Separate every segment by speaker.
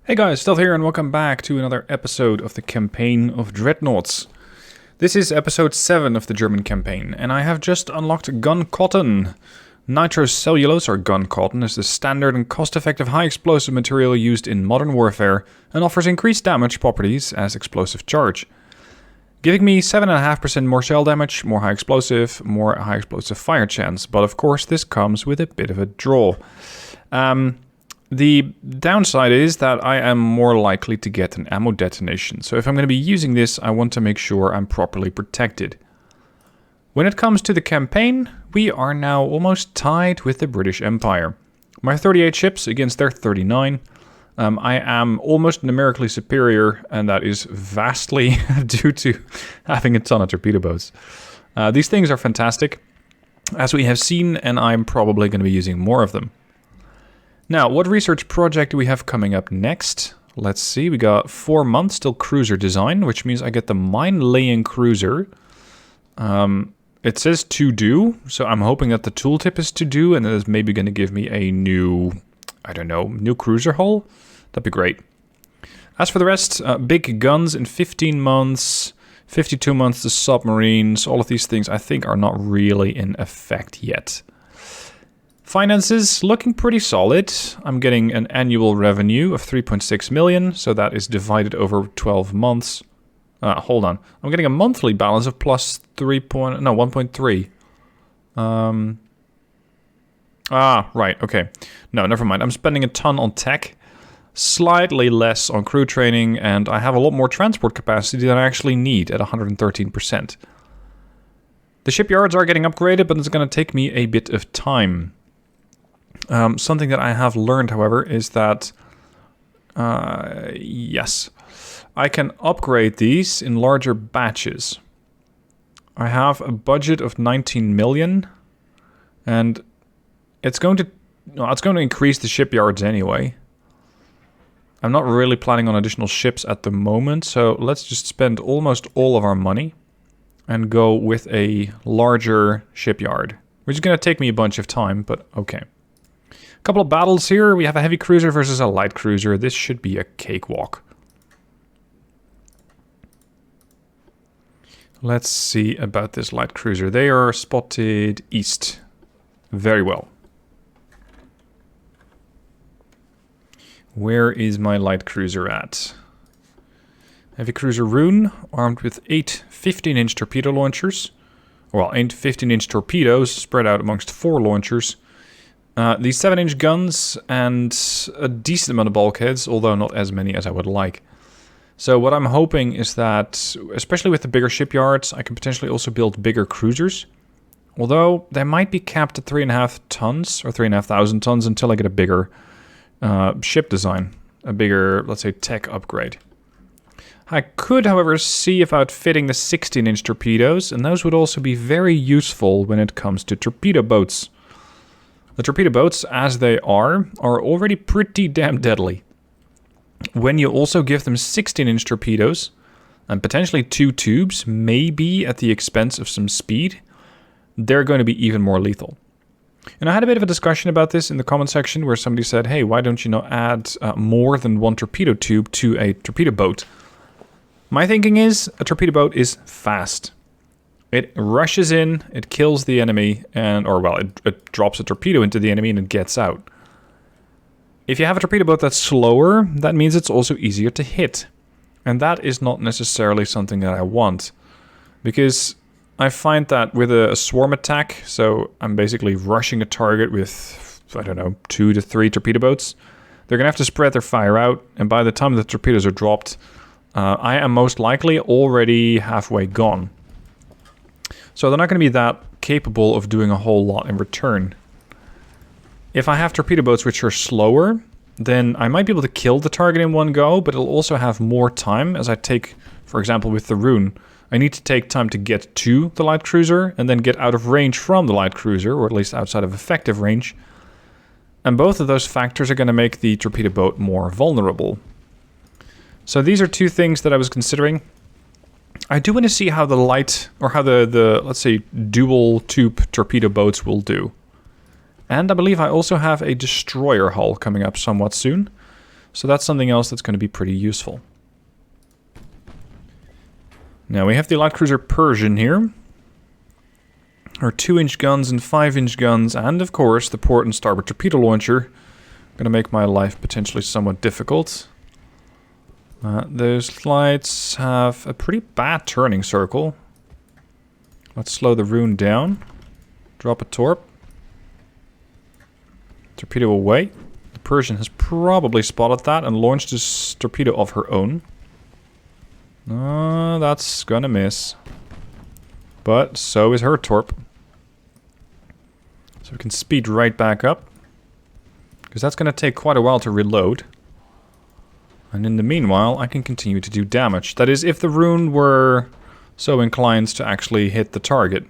Speaker 1: Hey guys, Th3 here and welcome back to another episode of the campaign of Dreadnoughts. This is episode 7 of the German campaign, and I have just unlocked gun cotton. Nitrocellulose, or gun cotton, is the standard and cost-effective high-explosive material used in modern warfare and offers increased damage properties as explosive charge. Giving me 7.5% more shell damage, more high explosive fire chance, but of course this comes with a bit of a draw. The downside is that I am more likely to get an ammo detonation, so if I'm going to be using this, I want to make sure I'm properly protected. When it comes to the campaign, we are now almost tied with the British Empire. My 38 ships against their 39. I am almost numerically superior, and that is vastly due to having a ton of torpedo boats. These things are fantastic, as we have seen, and I'm probably going to be using more of them. Now, what research project do we have coming up next? Let's see, we got 4 months till cruiser design, which means I get the mine-laying cruiser. It says to do, so I'm hoping that the tooltip is to do, and it is maybe going to give me a new, new cruiser hull. That'd be great. As for the rest, big guns in 15 months, 52 months the submarines, all of these things I think are not really in effect yet. Finances looking pretty solid. I'm getting an annual revenue of 3.6 million, so that is divided over 12 months. Hold on. I'm getting a monthly balance of plus 1.3. Right, okay. No, never mind. I'm spending a ton on tech, slightly less on crew training, and I have a lot more transport capacity than I actually need at 113%. The shipyards are getting upgraded, but it's going to take me a bit of time. Something that I have learned, however, is that, yes, I can upgrade these in larger batches. I have a budget of 19 million, and it's going to increase the shipyards anyway. I'm not really planning on additional ships at the moment, so let's just spend almost all of our money and go with a larger shipyard, which is going to take me a bunch of time, but okay. Couple of battles here. We have a heavy cruiser versus a light cruiser. This should be a cakewalk. Let's see about this light cruiser. They are spotted east. Very well. Where is my light cruiser at? Heavy cruiser Rune, armed with 8 15-inch torpedo launchers. Well, 8 15-inch torpedoes spread out amongst 4 launchers. These 7-inch guns and a decent amount of bulkheads, although not as many as I would like. So what I'm hoping is that, especially with the bigger shipyards, I can potentially also build bigger cruisers. Although they might be capped at 3.5 tons or 3,500 tons until I get a bigger ship design, a bigger, let's say, tech upgrade. I could, however, see about fitting the 16-inch torpedoes, and those would also be very useful when it comes to torpedo boats. The torpedo boats, as they are already pretty damn deadly. When you also give them 16-inch torpedoes, and potentially 2 tubes, maybe at the expense of some speed, they're going to be even more lethal. And I had a bit of a discussion about this in the comment section, where somebody said, hey, why don't you add more than 1 torpedo tube to a torpedo boat? My thinking is, a torpedo boat is fast. It rushes in, it kills the enemy, it drops a torpedo into the enemy and it gets out. If you have a torpedo boat that's slower, that means it's also easier to hit. And that is not necessarily something that I want. Because I find that with a swarm attack, so I'm basically rushing a target with, 2 to 3 torpedo boats, they're going to have to spread their fire out, and by the time the torpedoes are dropped, I am most likely already halfway gone. So they're not going to be that capable of doing a whole lot in return. If I have torpedo boats which are slower, then I might be able to kill the target in one go, but it'll also have more time as I take, for example, with the Rune. I need to take time to get to the light cruiser and then get out of range from the light cruiser, or at least outside of effective range. And both of those factors are going to make the torpedo boat more vulnerable. So these are 2 things that I was considering. I do want to see how the light, or how the let's say, dual tube torpedo boats will do. And I believe I also have a destroyer hull coming up somewhat soon. So that's something else that's going to be pretty useful. Now we have the light cruiser Persian here. Our 2-inch guns and 5-inch guns, and of course the port and starboard torpedo launcher. Going to make my life potentially somewhat difficult. Those lights have a pretty bad turning circle. Let's slow the rune down. Drop a torp. Torpedo away. The Persian has probably spotted that and launched this torpedo of her own. That's gonna miss. But so is her torp. So we can speed right back up. Because that's gonna take quite a while to reload. And in the meanwhile, I can continue to do damage. That is, if the rune were so inclined to actually hit the target.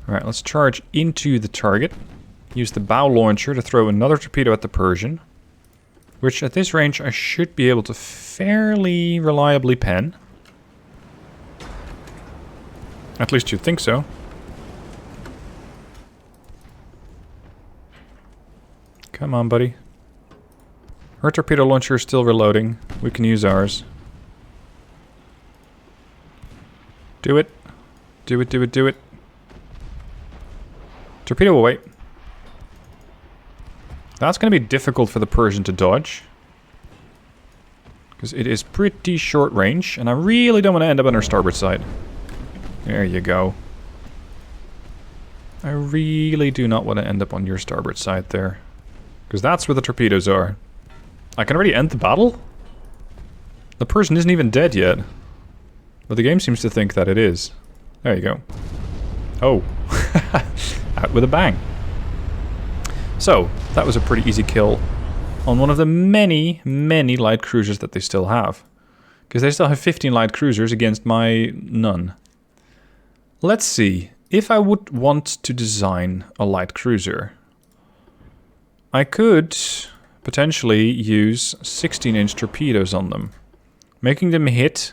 Speaker 1: Alright, let's charge into the target. Use the bow launcher to throw another torpedo at the Persian. Which at this range I should be able to fairly reliably pen. At least you'd think so. Come on, buddy. Her torpedo launcher is still reloading. We can use ours. Do it. Do it, do it, do it. Torpedo away. That's going to be difficult for the Persian to dodge. Because it is pretty short range. And I really don't want to end up on her starboard side. There you go. I really do not want to end up on your starboard side there. Because that's where the torpedoes are. I can already end the battle? The Persian isn't even dead yet. But the game seems to think that it is. There you go. Oh. Out with a bang. So, that was a pretty easy kill on one of the many, many light cruisers that they still have. Because they still have 15 light cruisers against my none. Let's see. If I would want to design a light cruiser, I could potentially use 16-inch torpedoes on them, making them hit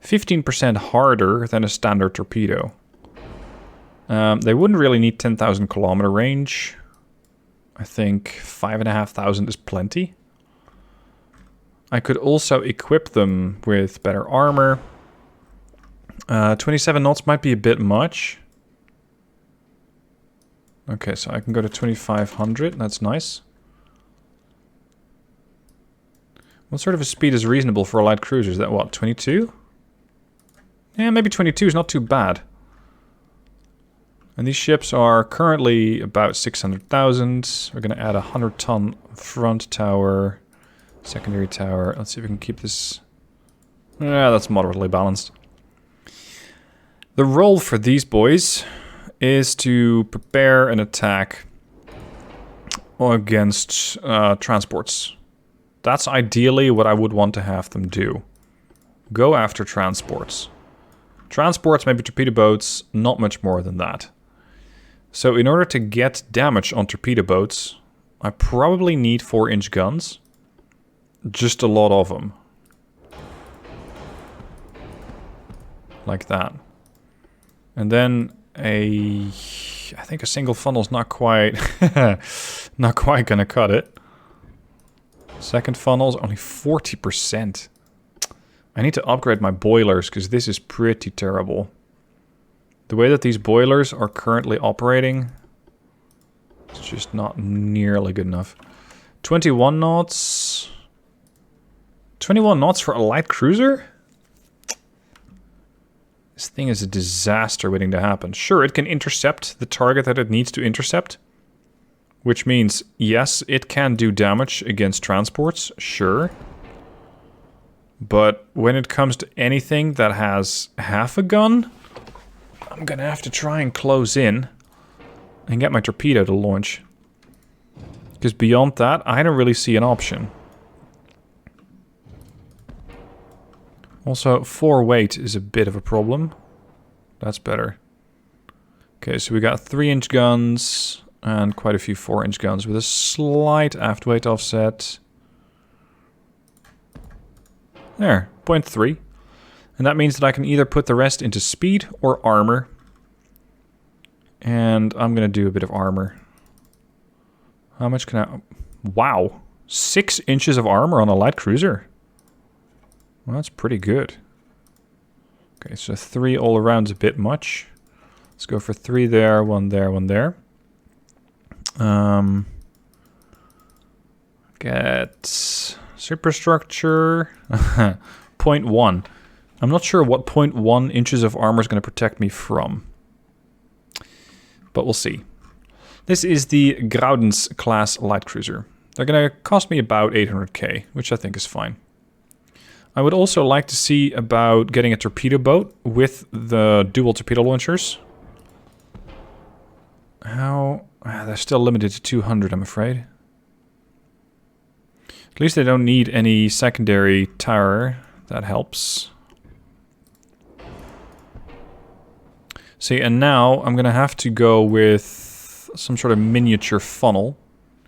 Speaker 1: 15% harder than a standard torpedo. They wouldn't really need 10,000 kilometer range. I think 5,500 is plenty. I could also equip them with better armor. 27 knots might be a bit much. Okay, so I can go to 2,500. That's nice. What sort of a speed is reasonable for a light cruiser? Is that what, 22? Yeah, maybe 22 is not too bad. And these ships are currently about 600,000. We're going to add a 100-ton front tower, secondary tower. Let's see if we can keep this... Yeah, that's moderately balanced. The role for these boys is to prepare an attack against transports. That's ideally what I would want to have them do. Go after transports. Transports, maybe torpedo boats, not much more than that. So in order to get damage on torpedo boats, I probably need 4-inch guns. Just a lot of them. Like that. And then I think a single funnel's not quite not quite gonna cut it. Second funnel's only 40%. I need to upgrade my boilers because this is pretty terrible. The way that these boilers are currently operating, it's just not nearly good enough. 21 knots. 21 knots for a light cruiser? This thing is a disaster waiting to happen. Sure, it can intercept the target that it needs to intercept. Which means, yes, it can do damage against transports, sure. But when it comes to anything that has half a gun, I'm gonna have to try and close in and get my torpedo to launch. Because beyond that, I don't really see an option. Also, 4 weight is a bit of a problem. That's better. Okay, so we got 3-inch guns and quite a few 4-inch guns with a slight aft weight offset. There, 0.3. And that means that I can either put the rest into speed or armor. And I'm going to do a bit of armor. How much can I... Wow. 6 inches of armor on a light cruiser. Well, that's pretty good. Okay, so 3 all around is a bit much. Let's go for 3 there, 1 there, 1 there. Get superstructure. 0.1. I'm not sure what 0.1 inches of armor is going to protect me from. But we'll see. This is the Groudens class light cruiser. They're going to cost me about 800k, which I think is fine. I would also like to see about getting a torpedo boat with the dual torpedo launchers. How? They're still limited to 200, I'm afraid. At least they don't need any secondary tower. That helps. See, and now I'm going to have to go with some sort of miniature funnel.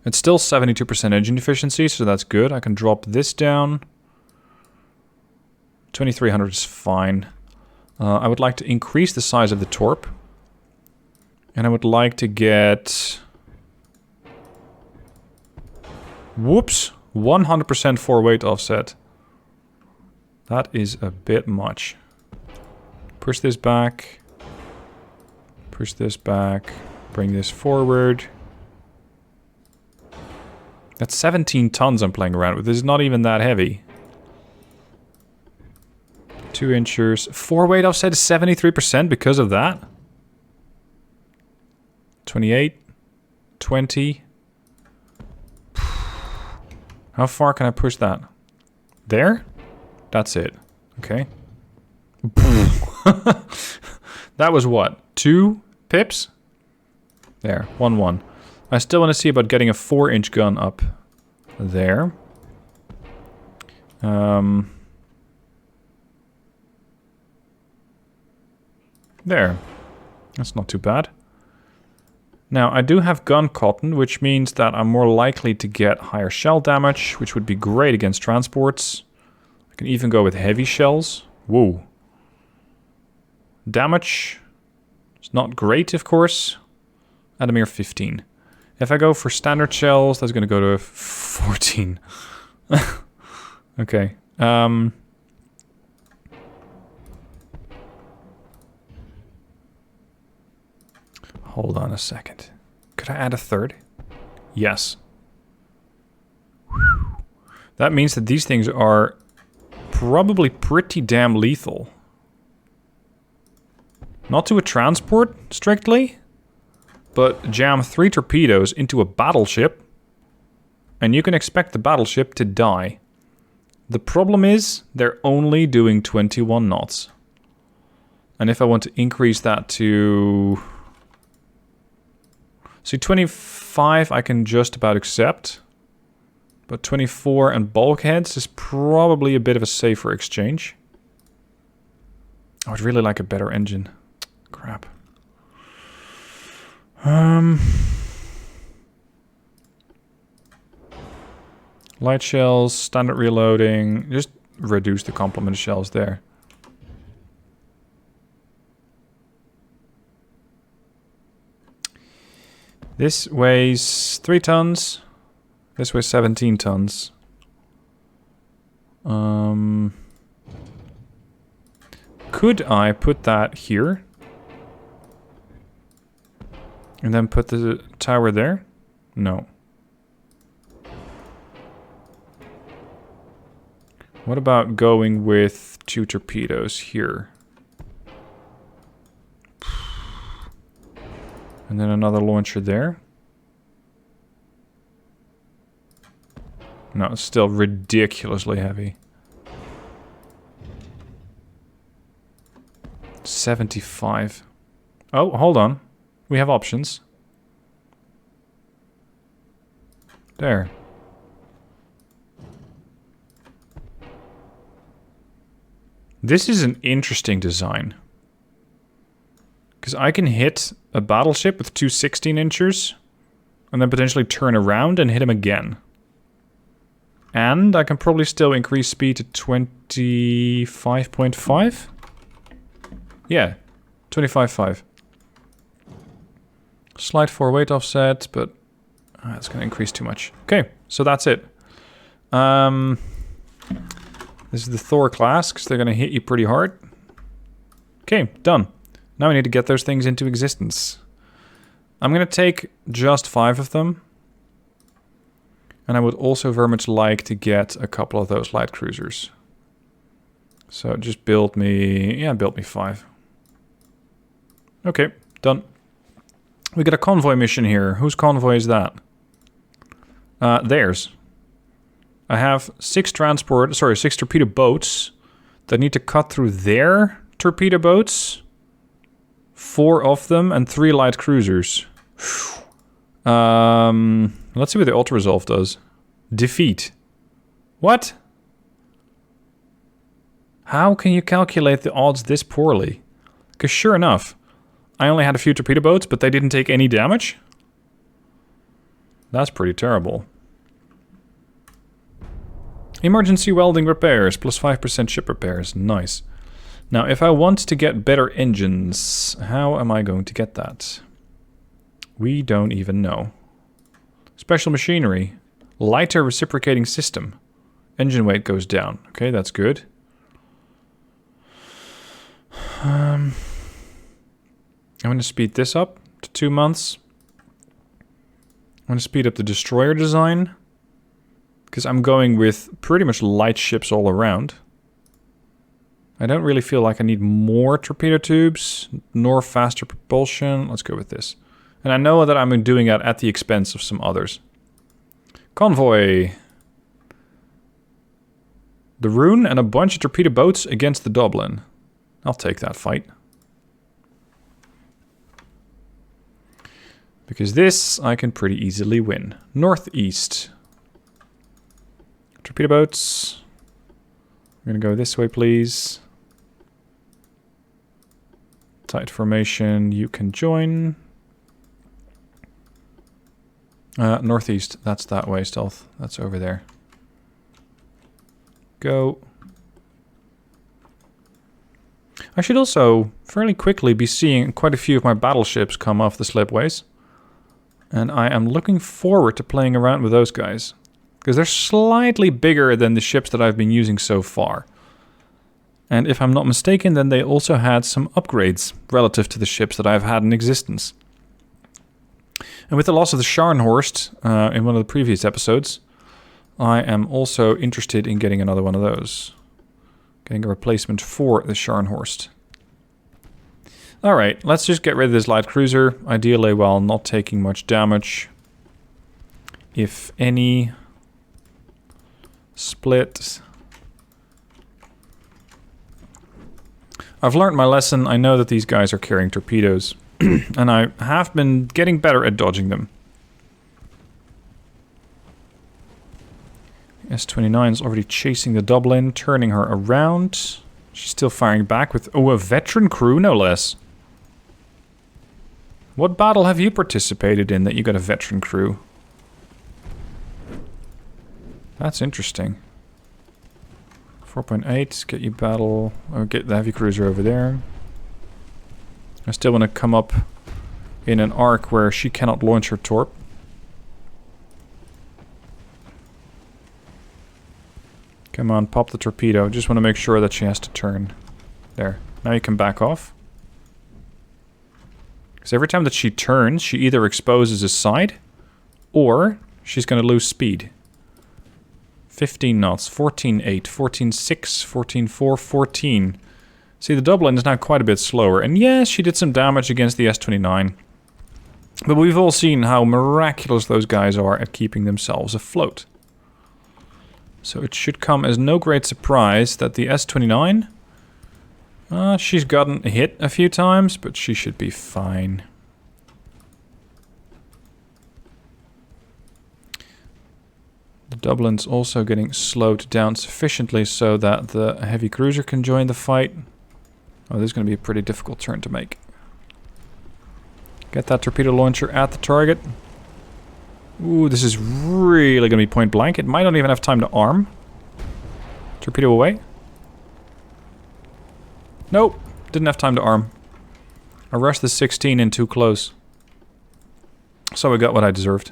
Speaker 1: It's still 72% engine efficiency, so that's good. I can drop this down. 2300 is fine. I would like to increase the size of the torp. And I would like to get... Whoops! 100% four-weight offset. That is a bit much. Push this back. Push this back. Bring this forward. That's 17 tons I'm playing around with. This is not even that heavy. 2 inches. Four-weight offset is 73% because of that. 28. 20. How far can I push that? There? That's it. Okay. That was what? 2 pips? There. 1-1. I still want to see about getting a 4-inch gun up there. There. That's not too bad. Now, I do have gun cotton, which means that I'm more likely to get higher shell damage, which would be great against transports. I can even go with heavy shells. Whoa. Damage is not great, of course. At a mere 15. If I go for standard shells, that's going to go to 14. Okay. Hold on a second. Could I add a third? Yes. Whew. That means that these things are probably pretty damn lethal. Not to a transport, strictly, but jam 3 torpedoes into a battleship, and you can expect the battleship to die. The problem is, they're only doing 21 knots. And if I want to increase that to... See, 25 I can just about accept. But 24 and bulkheads is probably a bit of a safer exchange. I would really like a better engine. Crap. Light shells, standard reloading. Just reduce the complement of shells there. This weighs 3 tons. This weighs 17 tons. Could I put that here? And then put the tower there? No. What about going with 2 torpedoes here? And then another launcher there. No, it's still ridiculously heavy. 75. Oh, hold on. We have options. There. This is an interesting design. Because I can hit a battleship with 2 16-inchers and then potentially turn around and hit him again. And I can probably still increase speed to 25.5? Yeah, 25.5. Slight 4-weight offset, but That's going to increase too much. Okay, so that's it. This is the Thor class, because they're going to hit you pretty hard. Okay, done. Now we need to get those things into existence. I'm going to take just 5 of them. And I would also very much like to get a couple of those light cruisers. So just build me... Yeah, build me 5. Okay, done. We got a convoy mission here. Whose convoy is that? Theirs. I have 6 torpedo boats that need to cut through their torpedo boats. 4 of them and 3 light cruisers. Let's see what the auto-resolve does. Defeat. What? How can you calculate the odds this poorly? Because sure enough, I only had a few torpedo boats, but they didn't take any damage? That's pretty terrible. Emergency welding repairs, plus 5% ship repairs. Nice. Now, if I want to get better engines, how am I going to get that? We don't even know. Special machinery. Lighter reciprocating system. Engine weight goes down. Okay, that's good. I'm going to speed this up to 2 months. I'm going to speed up the destroyer design. Because I'm going with pretty much light ships all around. I don't really feel like I need more torpedo tubes, nor faster propulsion. Let's go with this. And I know that I'm doing that at the expense of some others. Convoy. The Rune and a bunch of torpedo boats against the Dublin. I'll take that fight. Because this I can pretty easily win. Northeast. Torpedo boats. We're going to go this way, please. Tight formation, you can join. Northeast, that's that way, Stealth. That's over there. Go. I should also fairly quickly be seeing quite a few of my battleships come off the slipways. And I am looking forward to playing around with those guys. Because they're slightly bigger than the ships that I've been using so far. And if I'm not mistaken, then they also had some upgrades relative to the ships that I've had in existence. And with the loss of the Scharnhorst in one of the previous episodes, I am also interested in getting another one of those. Getting a replacement for the Scharnhorst. Alright, let's just get rid of this light cruiser, ideally while not taking much damage. If any... Split. I've learned my lesson. I know that these guys are carrying torpedoes. And I have been getting better at dodging them. S-29 is already chasing the Dublin, turning her around. She's still firing back with, oh, a veteran crew, no less. What battle have you participated in that you got a veteran crew? That's interesting. 4.8, get you battle, or get the heavy cruiser over there. I still want to come up in an arc where she cannot launch her torp. Come on, pop the torpedo. Just want to make sure that she has to turn. There. Now you can back off. Because every time that she turns, she either exposes a side, or she's going to lose speed. 15 knots, 14.8, 14.6, 14.4, 14. See, the Dublin is now quite a bit slower. And yes, she did some damage against the S-29. But we've all seen how miraculous those guys are at keeping themselves afloat. So it should come as no great surprise that the S-29... she's gotten hit a few times, but she should be fine. The Dublin's also getting slowed down sufficiently so that the heavy cruiser can join the fight. Oh, this is going to be a pretty difficult turn to make. Get that torpedo launcher at the target. Ooh, this is really going to be point blank. It might not even have time to arm. Torpedo away. Nope, didn't have time to arm. I rushed the 16 in too close. So I got what I deserved.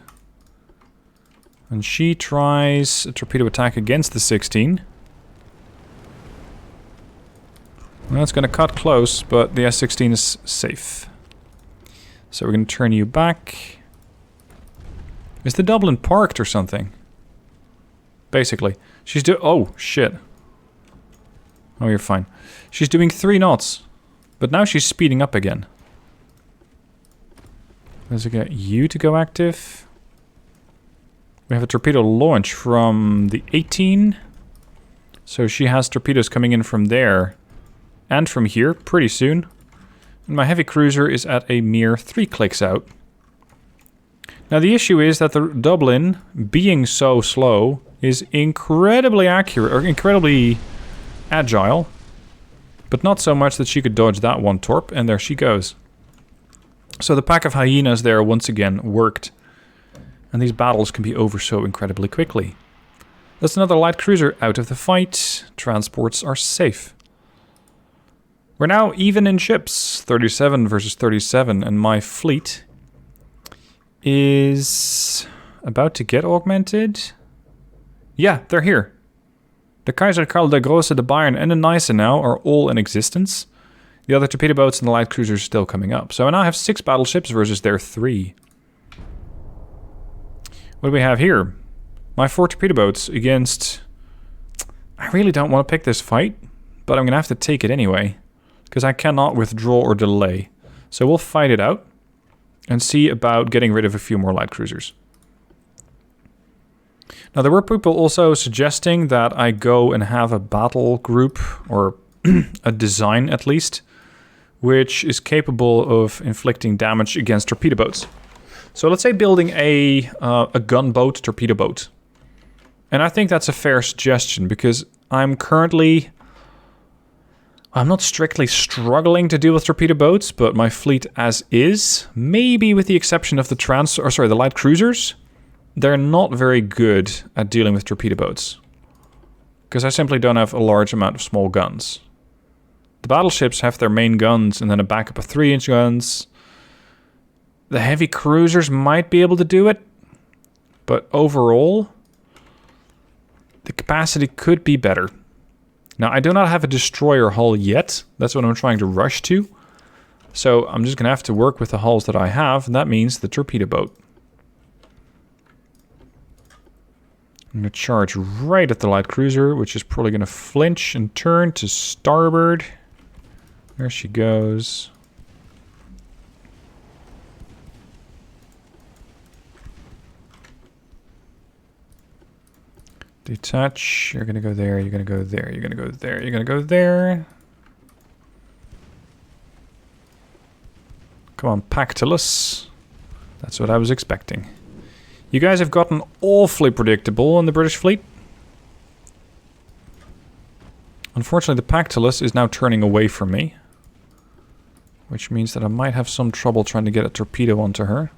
Speaker 1: And she tries a torpedo attack against the 16. Well, it's going to cut close, but the S-16 is safe. So we're going to turn you back. Is the Dublin parked or something? Basically. She's oh, shit. Oh, you're fine. She's doing 3 knots. But now she's speeding up again. Does it get you to go active? We have a torpedo launch from the 18. So she has torpedoes coming in from there. And from here, pretty soon. And my heavy cruiser is at a mere 3 clicks out. Now the issue is that the Dublin, being so slow, is incredibly accurate, or incredibly agile. But not so much that she could dodge that one torp, and there she goes. So the pack of hyenas there once again worked. And these battles can be over so incredibly quickly. That's another light cruiser out of the fight. Transports are safe. We're now even in ships, 37 versus 37, and my fleet is about to get augmented. Yeah, they're here. The Kaiser Karl der Grosse, the Bayern, and the Neisse now are all in existence. The other torpedo boats and the light cruisers are still coming up. So I now have 6 battleships versus their 3. What do we have here? My 4 torpedo boats against... I really don't want to pick this fight, but I'm going to have to take it anyway. Because I cannot withdraw or delay. So we'll fight it out. And see about getting rid of a few more light cruisers. Now there were people also suggesting that I go and have a battle group. Or a design at least. Which is capable of inflicting damage against torpedo boats. So let's say building a gunboat torpedo boat. And I think that's a fair suggestion. Because I'm currently... I'm not strictly struggling to deal with torpedo boats, but my fleet as is, maybe with the exception of the light cruisers, they're not very good at dealing with torpedo boats. Because I simply don't have a large amount of small guns. The battleships have their main guns and then a backup of 3-inch guns. The heavy cruisers might be able to do it, but overall, the capacity could be better. Now, I do not have a destroyer hull yet. That's what I'm trying to rush to. So I'm just going to have to work with the hulls that I have, and that means the torpedo boat. I'm going to charge right at the light cruiser, which is probably going to flinch and turn to starboard. There she goes. Detach, you're gonna go there, you're gonna go there, you're gonna go there, you're gonna go there. Come on, Pactolus. That's what I was expecting. You guys have gotten awfully predictable in the British fleet. Unfortunately, the Pactolus is now turning away from me. Which means that I might have some trouble trying to get a torpedo onto her.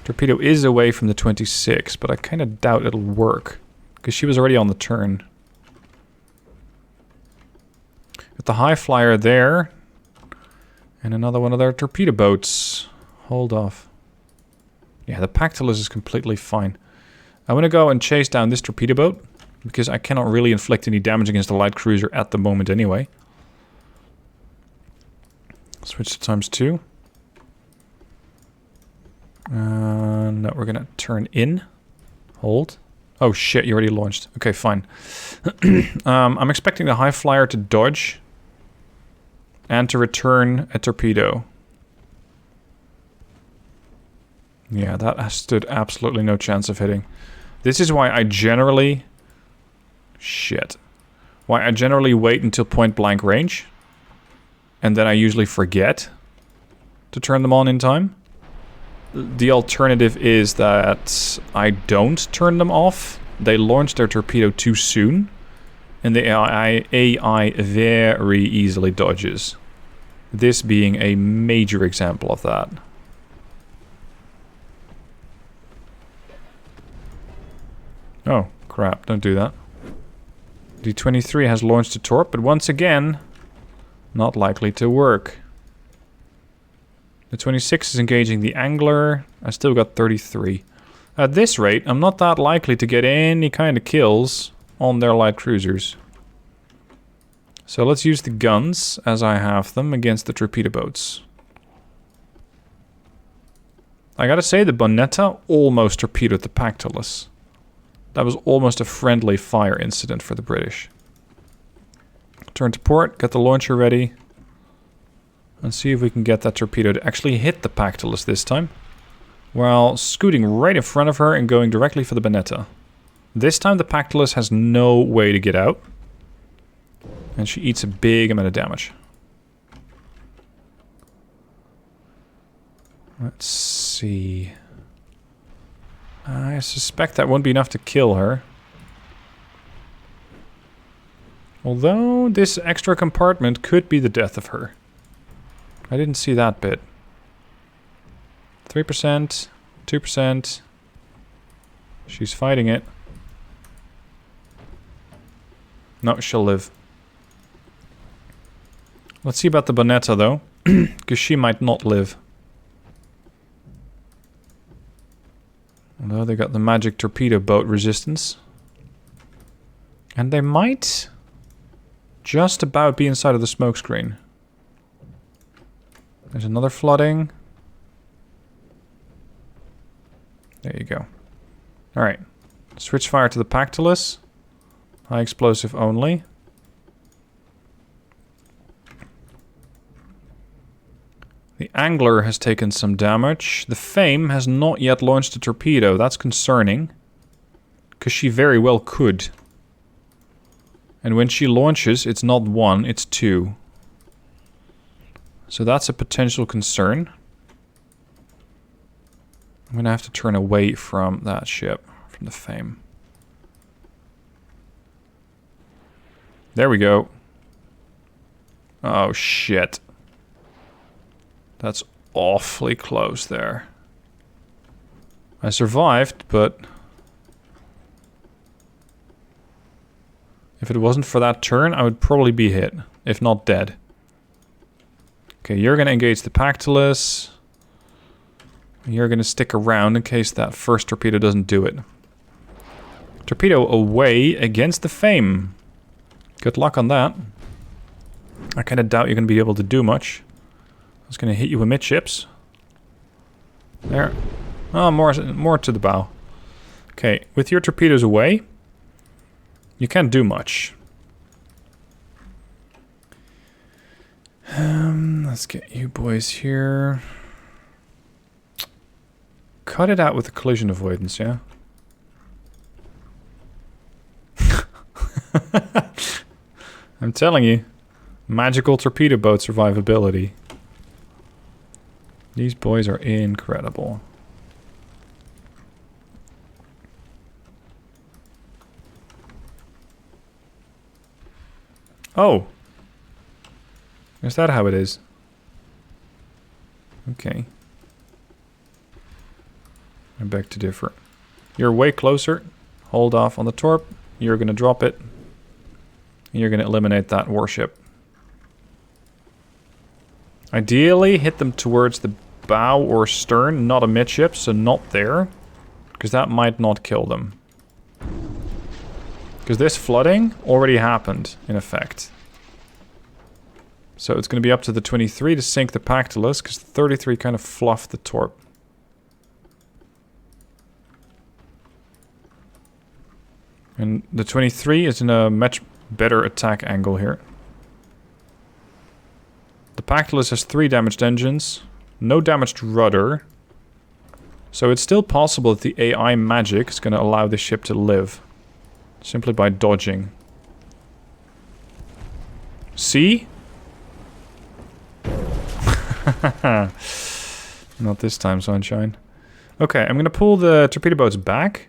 Speaker 1: Torpedo is away from the 26, but I kind of doubt it'll work. Because she was already on the turn. With the high flyer there. And another one of their torpedo boats. Hold off. Yeah, the Pactolus is completely fine. I want to go and chase down this torpedo boat. Because I cannot really inflict any damage against the light cruiser at the moment anyway. Switch to ×2. No, we're gonna turn in. Hold. Oh shit, you already launched. Okay, fine. I'm expecting the high flyer to dodge. And to return a torpedo. Yeah, that has stood absolutely no chance of hitting. This is why I generally... Shit. Why I generally wait until point blank range. And then I usually forget to turn them on in time. The alternative is that I don't turn them off. They launch their torpedo too soon. And the AI very easily dodges. This being a major example of that. Oh, crap. Don't do that. D-23 has launched a torp, but once again, not likely to work. The 26 is engaging the angler. I still got 33. At this rate, I'm not that likely to get any kind of kills on their light cruisers. So let's use the guns, as I have them, against the torpedo boats. I gotta say, the Bonetta almost torpedoed the Pactolus. That was almost a friendly fire incident for the British. Turn to port, get the launcher ready. And see if we can get that torpedo to actually hit the Pactolus this time. While scooting right in front of her and going directly for the Bonetta. This time the Pactolus has no way to get out. And she eats a big amount of damage. Let's see. I suspect that won't be enough to kill her. Although this extra compartment could be the death of her. I didn't see that bit. 3%, 2%. She's fighting it. No, she'll live. Let's see about the Bonetta though, because she might not live. Although they got the magic torpedo boat resistance. And they might just about be inside of the smokescreen. There's another flooding. There you go. Alright. Switch fire to the Pactolus. High explosive only. The Angler has taken some damage. The Fame has not yet launched a torpedo. That's concerning. Because she very well could. And when she launches, it's not 1, it's 2. So that's a potential concern. I'm going to have to turn away from that ship, from the Fame. There we go. Oh, shit. That's awfully close there. I survived, but if it wasn't for that turn, I would probably be hit, if not dead. Okay, you're going to engage the Pactolus. You're going to stick around in case that first torpedo doesn't do it. Torpedo away against the Fame. Good luck on that. I kind of doubt you're going to be able to do much. I was going to hit you amidships. There. Oh, more to the bow. Okay, with your torpedoes away, you can't do much. Let's get you boys here. Cut it out with the collision avoidance, yeah? I'm telling you, magical torpedo boat survivability. These boys are incredible. Oh. Is that how it is? Okay. I beg to differ. You're way closer. Hold off on the torp. You're going to drop it. And you're going to eliminate that warship. Ideally, hit them towards the bow or stern, not amidship, so not there. Because that might not kill them. Because this flooding already happened, in effect. So it's going to be up to the 23 to sink the Pactolus, because the 33 kind of fluffed the torp. And the 23 is in a much better attack angle here. The Pactolus has 3 damaged engines, no damaged rudder. So it's still possible that the AI magic is going to allow the ship to live. Simply by dodging. See? Not this time, sunshine. Okay, I'm going to pull the torpedo boats back.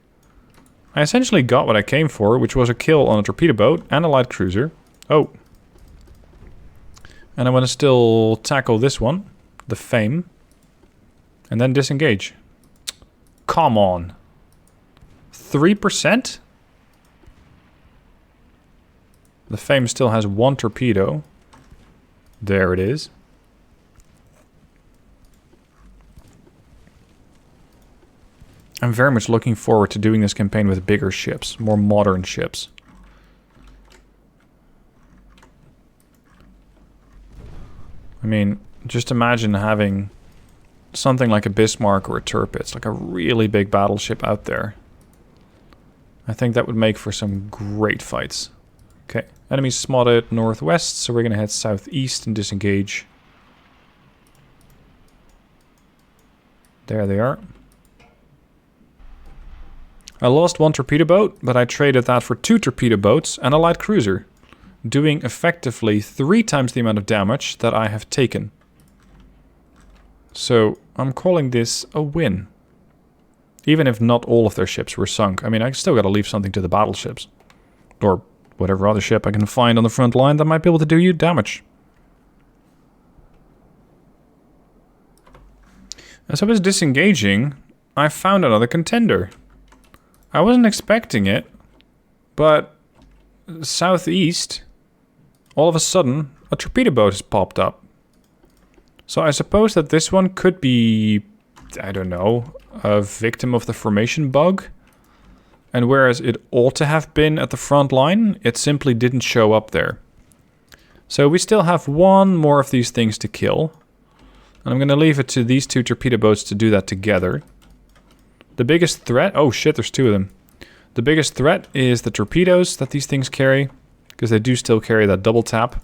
Speaker 1: I essentially got what I came for, which was a kill on a torpedo boat and a light cruiser. Oh. And I want to still tackle this one, the Fame, and then disengage. Come on. 3%? The Fame still has 1 torpedo. There it is. I'm very much looking forward to doing this campaign with bigger ships, more modern ships. I mean, just imagine having something like a Bismarck or a Tirpitz, like a really big battleship out there. I think that would make for some great fights. Okay, enemies spotted northwest, so we're going to head southeast and disengage. There they are. I lost one torpedo boat, but I traded that for 2 torpedo boats and a light cruiser, doing effectively 3 times the amount of damage that I have taken. So I'm calling this a win. Even if not all of their ships were sunk. I mean, I still gotta leave something to the battleships. Or whatever other ship I can find on the front line that might be able to do you damage. As I was disengaging, I found another contender. I wasn't expecting it, but southeast, all of a sudden, a torpedo boat has popped up. So I suppose that this one could be, I don't know, a victim of the formation bug. And whereas it ought to have been at the front line, it simply didn't show up there. So we still have 1 more of these things to kill. And I'm going to leave it to these 2 torpedo boats to do that together. The biggest threat... Oh shit, there's 2 of them. The biggest threat is the torpedoes that these things carry. Because they do still carry that double tap.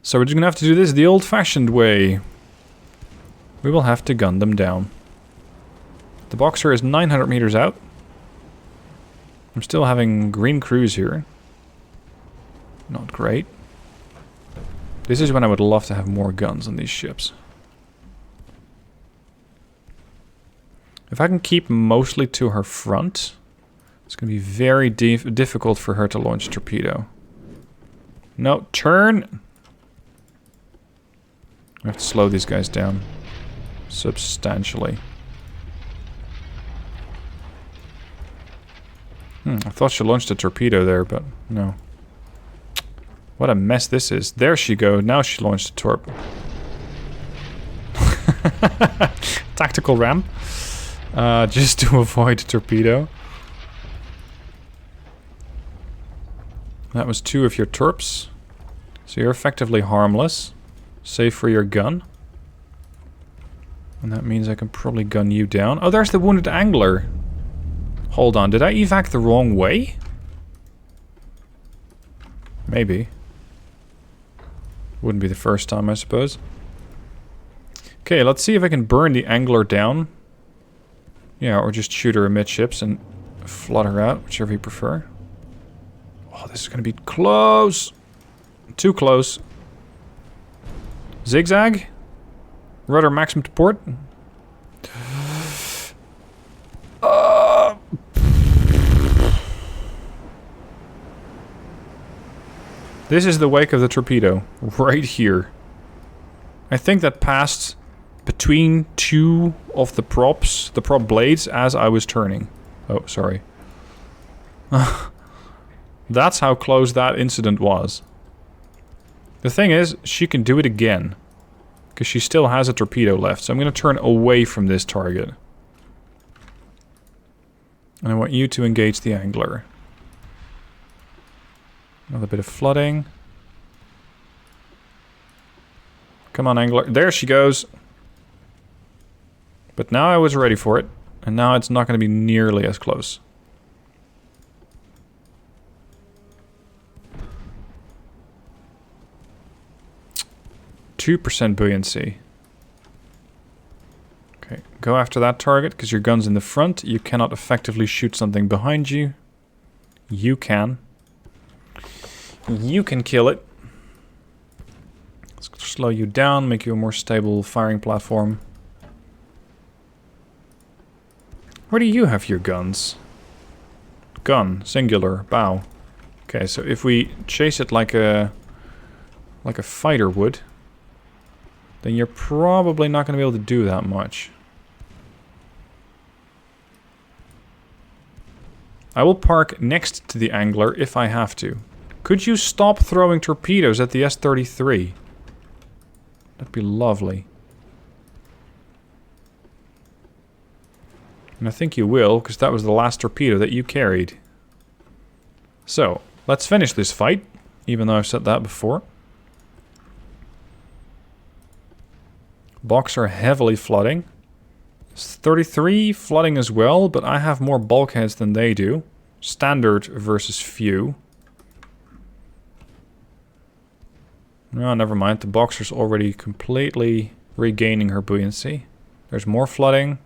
Speaker 1: So we're just going to have to do this the old-fashioned way. We will have to gun them down. The Boxer is 900 meters out. I'm still having green crews here. Not great. This is when I would love to have more guns on these ships. If I can keep mostly to her front, it's going to be very difficult for her to launch a torpedo. No, turn! I have to slow these guys down substantially. I thought she launched a torpedo there, but no. What a mess this is. There she goes. Now she launched a torp. Tactical ram. Just to avoid a torpedo. That was 2 of your torps. So you're effectively harmless. Save for your gun. And that means I can probably gun you down. Oh, there's the wounded angler. Hold on, did I evac the wrong way? Maybe. Wouldn't be the first time, I suppose. Okay, let's see if I can burn the angler down. Yeah, or just shoot her amidships and flood her out, whichever you prefer. Oh, this is gonna be close! Too close. Zigzag? Rudder maximum to port. This is the wake of the torpedo. Right here. I think that passed between 2 of the props, the prop blades, as I was turning. Oh, sorry. That's how close that incident was. The thing is, she can do it again. Because she still has a torpedo left. So I'm going to turn away from this target. And I want you to engage the angler. Another bit of flooding. Come on, angler. There she goes. But now I was ready for it. And now it's not going to be nearly as close. %2 buoyancy. Okay, go after that target because your gun's in the front. You cannot effectively shoot something behind you. You can. You can kill it. Let's slow you down, make you a more stable firing platform. Where do you have your guns? Gun, singular, bow. Okay, so if we chase it like a fighter would, then you're probably not going to be able to do that much. I will park next to the angler if I have to. Could you stop throwing torpedoes at the S-33? That'd be lovely. And I think you will, because that was the last torpedo that you carried. So, let's finish this fight, even though I've said that before. Box are heavily flooding. It's 33 flooding as well, but I have more bulkheads than they do. Standard versus few. No, never mind. The Boxer's already completely regaining her buoyancy. There's more flooding.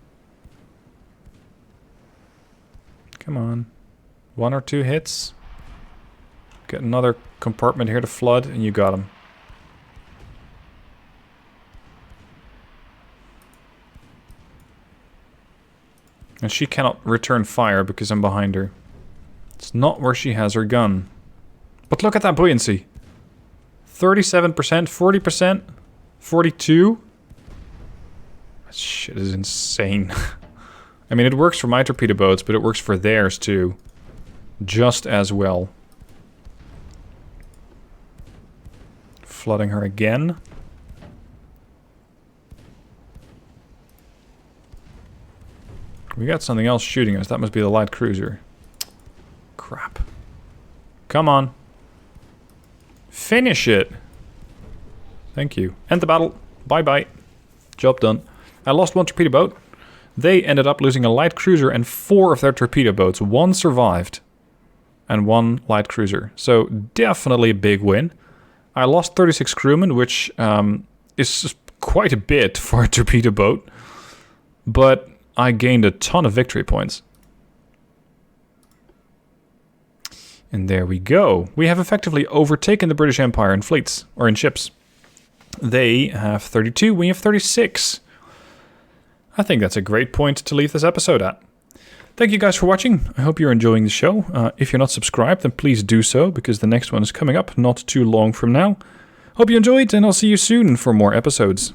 Speaker 1: Come on. 1 or 2 hits. Get another compartment here to flood, and you got him. And she cannot return fire because I'm behind her. It's not where she has her gun. But look at that buoyancy. 37%, 40%, 42%. That shit is insane. I mean, it works for my torpedo boats, but it works for theirs too. Just as well. Flooding her again. We got something else shooting us. That must be the light cruiser. Crap. Come on. Finish it. Thank you. End the battle. Bye-bye. Job done. I lost 1 torpedo boat. They ended up losing a light cruiser and 4 of their torpedo boats. 1 survived. And 1 light cruiser. So definitely a big win. I lost 36 crewmen, which is quite a bit for a torpedo boat. But I gained a ton of victory points. And there we go. We have effectively overtaken the British Empire in fleets, or in ships. They have 32, we have 36. I think that's a great point to leave this episode at. Thank you guys for watching. I hope you're enjoying the show. If you're not subscribed, then please do so, because the next one is coming up not too long from now. Hope you enjoyed, and I'll see you soon for more episodes.